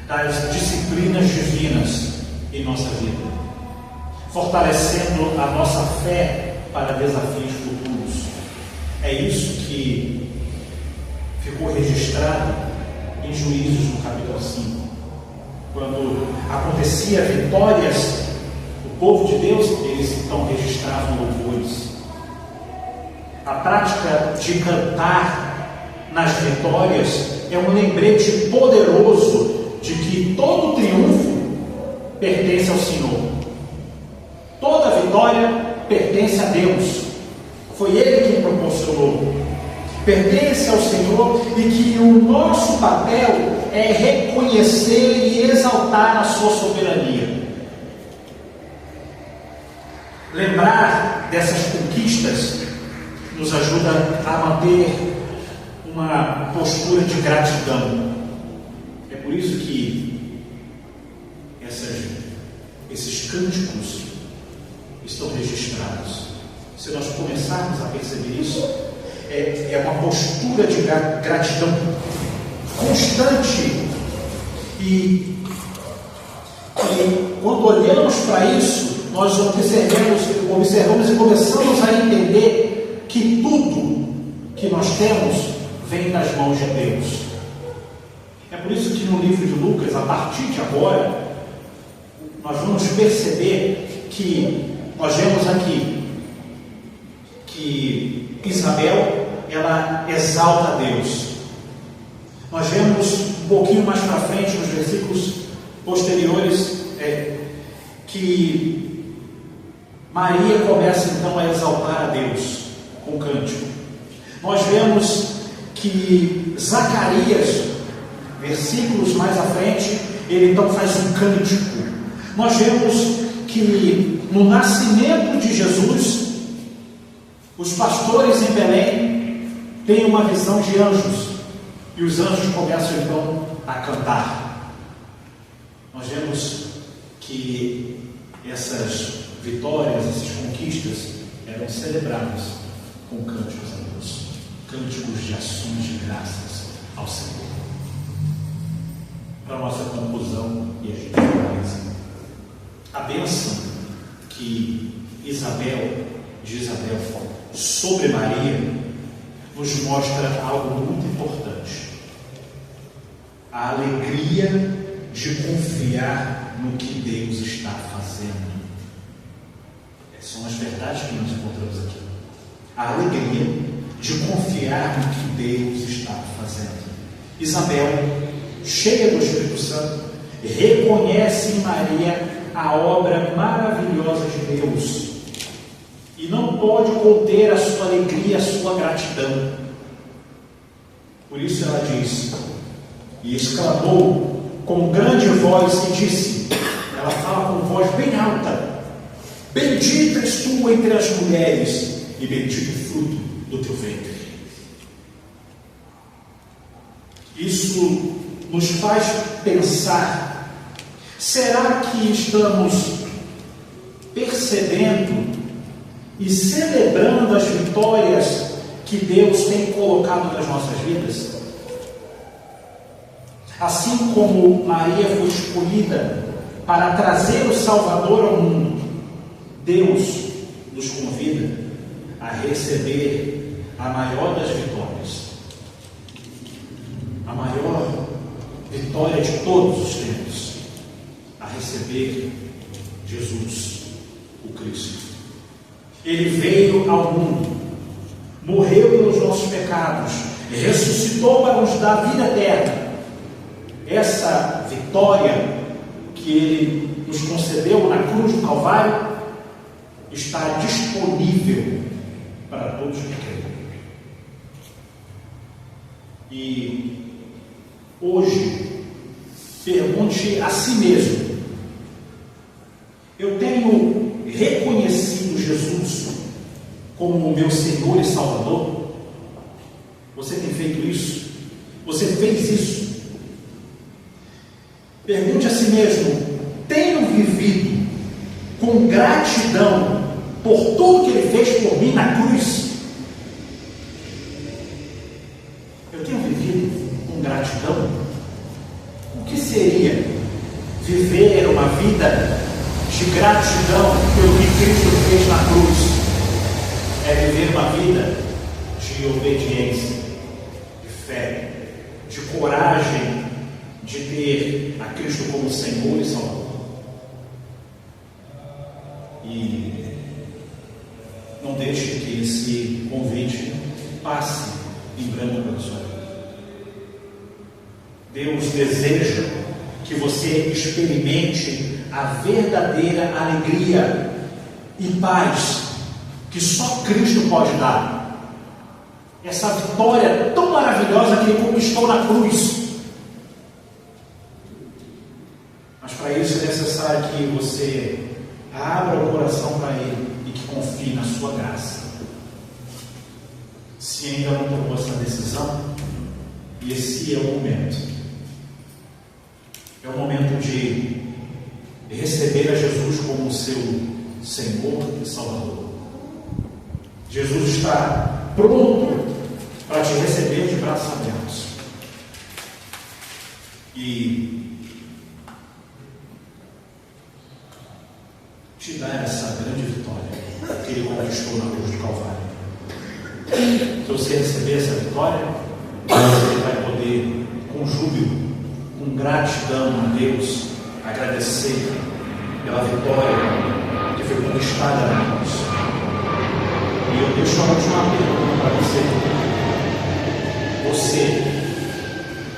das disciplinas divinas em nossa vida, fortalecendo a nossa fé para desafios futuros. É isso que ficou registrado em Juízes, no capítulo 5. Quando acontecia vitórias do povo de Deus, eles então registravam louvores. A prática de cantar nas vitórias é um lembrete poderoso de que todo triunfo pertence ao Senhor. Toda vitória pertence a Deus. Foi Ele quem proporcionou. Pertence ao Senhor, e que o nosso papel é reconhecer e exaltar a sua soberania. Lembrar dessas conquistas nos ajuda a manter uma postura de gratidão. É por isso que esses cânticos estão registrados. Se nós começarmos a perceber isso, é uma postura de gratidão constante. E quando olhamos para isso, nós observamos e começamos a entender que tudo que nós temos vem das mãos de Deus. É por isso que no livro de Lucas, a partir de agora, nós vamos perceber que nós vemos aqui que Isabel, ela exalta a Deus. Nós vemos um pouquinho mais para frente, nos versículos posteriores, que Maria começa então a exaltar a Deus com cântico. Nós vemos que Zacarias, versículos mais à frente, ele então faz um cântico. Nós vemos que no nascimento de Jesus, os pastores em Belém têm uma visão de anjos, e os anjos começam então a cantar. Nós vemos que essas vitórias, essas conquistas eram celebradas com cânticos a Deus, cânticos de ações de graças ao Senhor. Para a nossa conclusão, e a gente finaliza, a bênção que Isabel sobre Maria nos mostra algo muito importante: a alegria de confiar no que Deus está fazendo. Essas são as verdades que nós encontramos aqui. A alegria de confiar no que Deus está fazendo. Isabel, cheia do Espírito Santo, reconhece em Maria a obra maravilhosa de Deus e não pode conter a sua alegria, a sua gratidão. Por isso ela diz, e exclamou com grande voz e disse, ela fala com voz bem alta: bendita és tu entre as mulheres, e bendito o fruto do teu ventre. Isso nos faz pensar: será que estamos percebendo e celebrando as vitórias que Deus tem colocado nas nossas vidas? Assim como Maria foi escolhida para trazer o Salvador ao mundo, Deus nos convida a receber a maior das vitórias, a maior vitória de todos os tempos, a receber Jesus, o Cristo. Ele veio ao mundo, morreu pelos nossos pecados, ressuscitou para nos dar vida eterna. Essa vitória que Ele nos concedeu na cruz do Calvário está disponível para todos que querem. E hoje, pergunte a si mesmo: eu tenho reconhecido Jesus como o meu Senhor e Salvador? Você tem feito isso? Você fez isso? Pergunte a si mesmo: tenho vivido com gratidão por tudo que Ele fez por mim na cruz? Eu tenho vivido com gratidão? O que seria viver uma vida de gratidão pelo que Cristo fez na cruz? É viver uma vida de obediência, de fé, de coragem, de ter a Cristo como Senhor e Salvador. E não deixe que esse convite passe em branco pela sua vida. Deus deseja que você experimente a verdadeira alegria e paz que só Cristo pode dar. Essa vitória tão maravilhosa que Ele conquistou na cruz. Mas para isso é necessário que você abra o coração para Ele e que confie na sua graça. Se ainda não tomou essa decisão, esse é o momento. É o momento de receber a Jesus como seu Senhor e Salvador. Jesus está pronto para te receber de braços abertos e te dar essa grande vitória que Ele conquistou na cruz do Calvário. Se você receber essa vitória, você vai poder, com júbilo, com gratidão a Deus, agradecer pela vitória que foi conquistada na cruz. E eu deixo a última pergunta para você. Você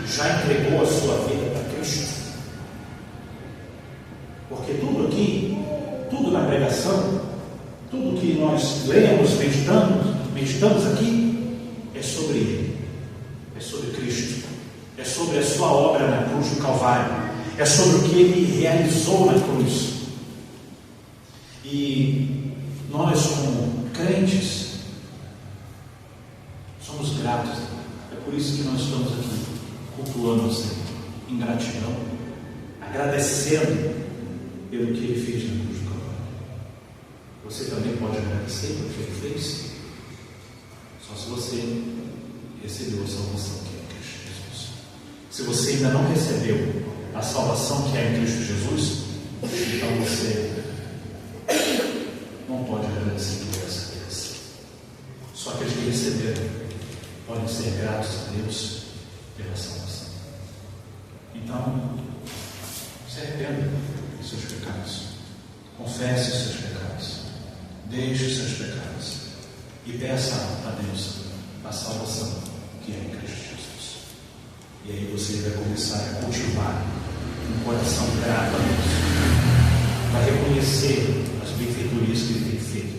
já entregou a sua vida para Cristo? Porque tudo aqui, tudo na pregação, tudo que nós lemos, meditamos aqui, é sobre Ele, é sobre Cristo, é sobre a sua obra na cruz do Calvário, é sobre o que Ele realizou na cruz. E nós, como crentes, somos gratos. É por isso que nós estamos aqui cultuando o Senhor em gratidão, agradecendo pelo que Ele fez na cruz do Calvário. Você também pode agradecer pelo que Ele fez, só se você recebeu a salvação que é em Cristo Jesus. Se você ainda não recebeu a salvação que é em Cristo Jesus, então você não pode agradecer por essa graça. Só aqueles que receberam podem ser gratos a Deus pela salvação. Então, se arrependa dos seus pecados, confesse os seus pecados, deixe os seus pecados e peça a Deus a salvação que é em Cristo Jesus. E aí você vai começar a cultivar um coração grato a Deus, vai reconhecer as benfeitorias que Ele tem feito,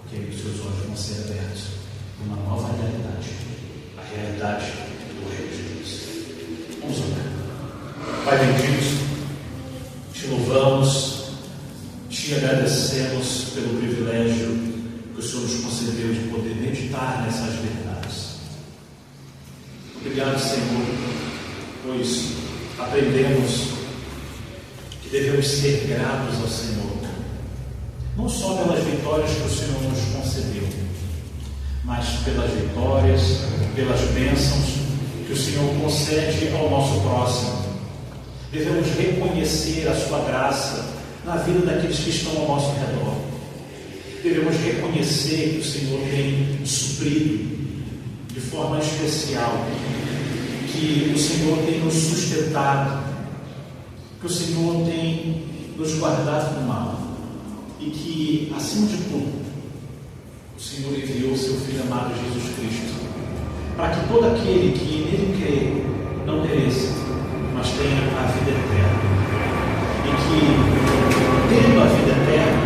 porque aí os seus olhos vão ser abertos para uma nova realidade, a realidade do Reino de Deus. Vamos orar. Pai bendito, te louvamos, te agradecemos pelo privilégio que o Senhor nos concedeu de poder meditar nessas verdades. Obrigado, Senhor, pois aprendemos que devemos ser gratos ao Senhor, não só pelas vitórias que o Senhor nos concedeu, mas pelas vitórias, pelas bênçãos que o Senhor concede ao nosso próximo. Devemos reconhecer a sua graça na vida daqueles que estão ao nosso redor. Devemos reconhecer que o Senhor tem suprido de forma especial, que o Senhor tem nos sustentado, que o Senhor tem nos guardado do mal e que, acima de tudo, o Senhor enviou o seu Filho amado Jesus Cristo, para que todo aquele que nele crê não pereça, mas tenha a vida eterna. E que, tendo a vida eterna,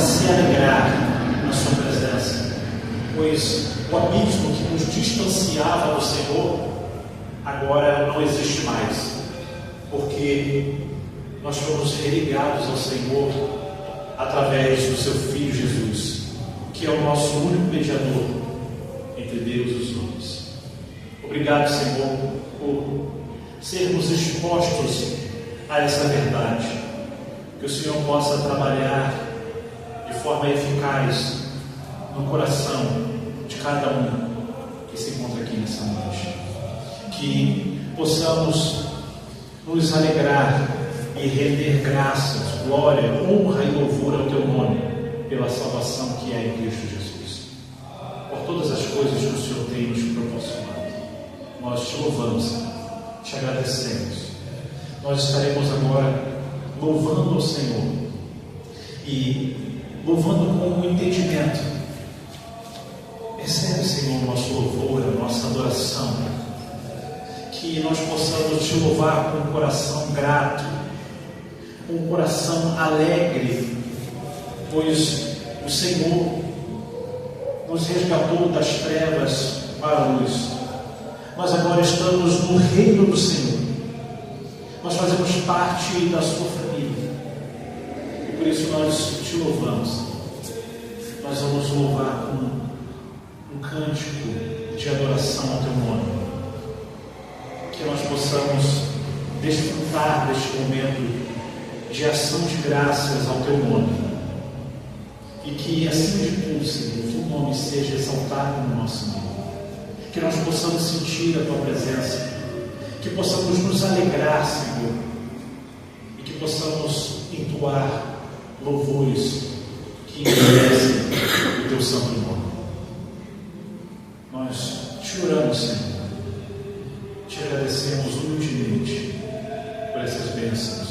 se alegrar na sua presença, pois o abismo que nos distanciava do Senhor agora não existe mais, porque nós fomos religados ao Senhor através do seu Filho Jesus, que é o nosso único mediador entre Deus e os homens. Obrigado, Senhor, por sermos expostos a essa verdade, que o Senhor possa trabalhar de forma eficaz no coração de cada um que se encontra aqui nessa noite, que possamos nos alegrar e render graças, glória, honra e louvor ao Teu nome, pela salvação que é em Cristo Jesus, por todas as coisas que o Senhor tem nos proporcionado. Nós te louvamos, te agradecemos. Nós estaremos agora louvando ao Senhor e louvando com o entendimento. Recebe, Senhor, o nosso louvor, a nossa adoração, que nós possamos te louvar com um coração grato, com um coração alegre, pois o Senhor nos resgatou das trevas para a luz. Nós agora estamos no reino do Senhor. Nós fazemos parte da sua família. E por isso nós te louvamos. Nós vamos louvar com um cântico de adoração ao teu nome. Que nós possamos desfrutar deste momento de ação de graças ao teu nome. E que, acima de tudo, Senhor, o teu nome seja exaltado no nosso meio. Que nós possamos sentir a tua presença. Que possamos nos alegrar, Senhor. E que possamos entoar louvores que engrandecem o teu santo nome. Nós te oramos, Senhor. Te agradecemos humildemente por essas bênçãos.